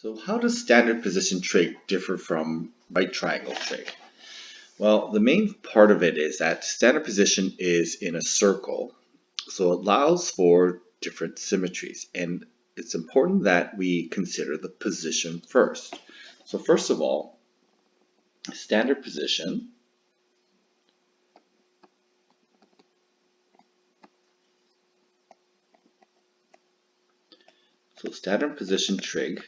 So how does standard position trig differ from right triangle trig? Well, the main part of it is that standard position is in a circle, so it allows for different symmetries, and it's important that we consider the position first. So first of all, standard position trig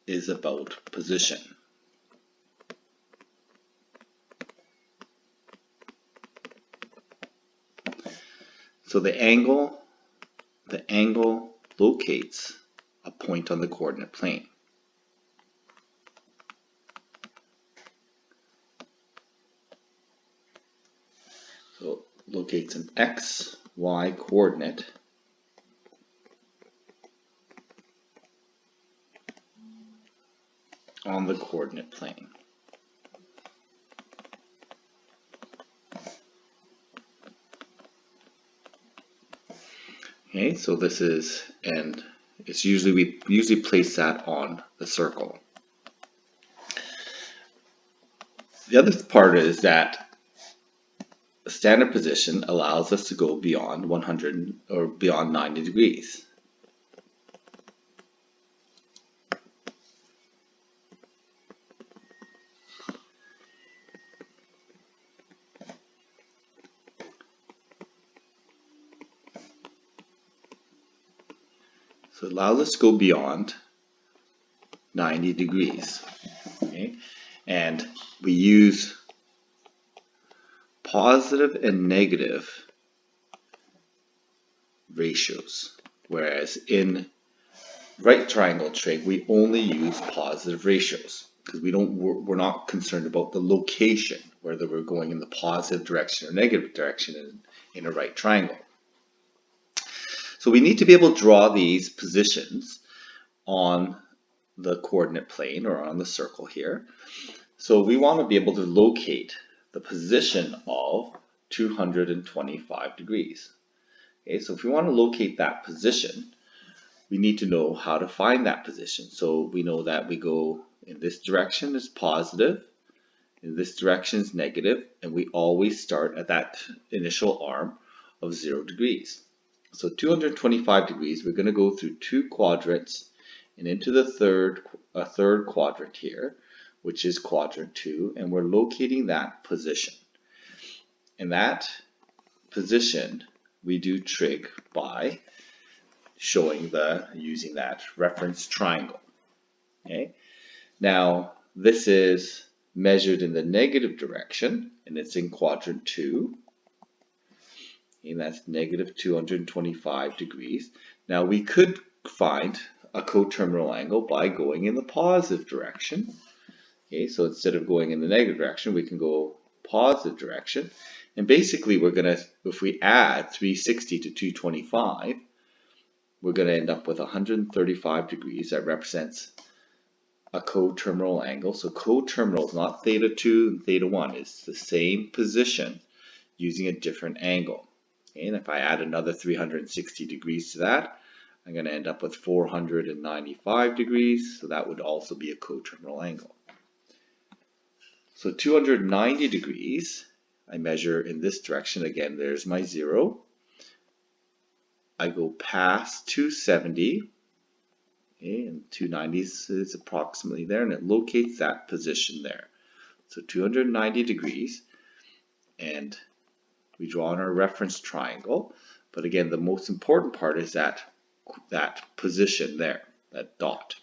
is about position. So the angle locates a point on the coordinate plane. So it locates an x, y coordinate on the coordinate plane. Okay, so this is, and it's usually, we usually place that on the circle. The other part is that standard position allows us to go beyond 100 or beyond 90 degrees. So it allows us to go beyond 90 degrees. Okay? And we use positive and negative ratios, whereas in right triangle trig we only use positive ratios because we're not concerned about the location, whether we're going in the positive direction or negative direction in a right triangle. So we need to be able to draw these positions on the coordinate plane or on the circle here. So we want to be able to locate the position of 225 degrees. Okay, so if we want to locate that position, we need to know how to find that position. So we know that we go in this direction is positive, in this direction is negative, and we always start at that initial arm of 0 degrees. So 225 degrees, we're going to go through two quadrants and into the third quadrant here, which is quadrant 2, and we're locating that position. And that position we do trig by using that reference triangle. Okay. Now this is measured in the negative direction, and it's in quadrant 2. And that's negative 225 degrees. Now we could find a coterminal angle by going in the positive direction. Okay, so instead of going in the negative direction, we can go positive direction. And basically we're going to, if we add 360 to 225, we're going to end up with 135 degrees. That represents a coterminal angle. So coterminal is not theta 2 and theta 1. It's the same position using a different angle. Okay, and if I add another 360 degrees to that, I'm going to end up with 495 degrees. So that would also be a coterminal angle. So 290 degrees, I measure in this direction. Again, there's my 0. I go past 270, okay, and 290 is approximately there, and it locates that position there. So 290 degrees, and we draw on our reference triangle. But again, the most important part is that position there, that dot.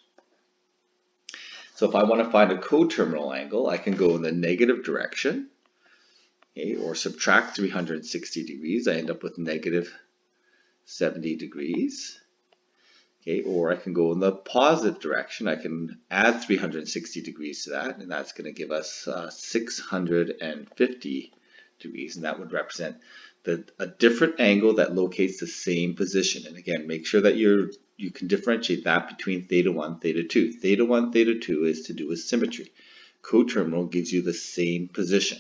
So if I want to find a coterminal angle, I can go in the negative direction, okay, or subtract 360 degrees. I end up with negative 70 degrees. Okay, or I can go in the positive direction. I can add 360 degrees to that, and that's going to give us 650 degrees, and that would represent a different angle that locates the same position. And again, make sure that you can differentiate that between theta 1, theta 2. Theta 1, theta 2 is to do with symmetry. Coterminal gives you the same position.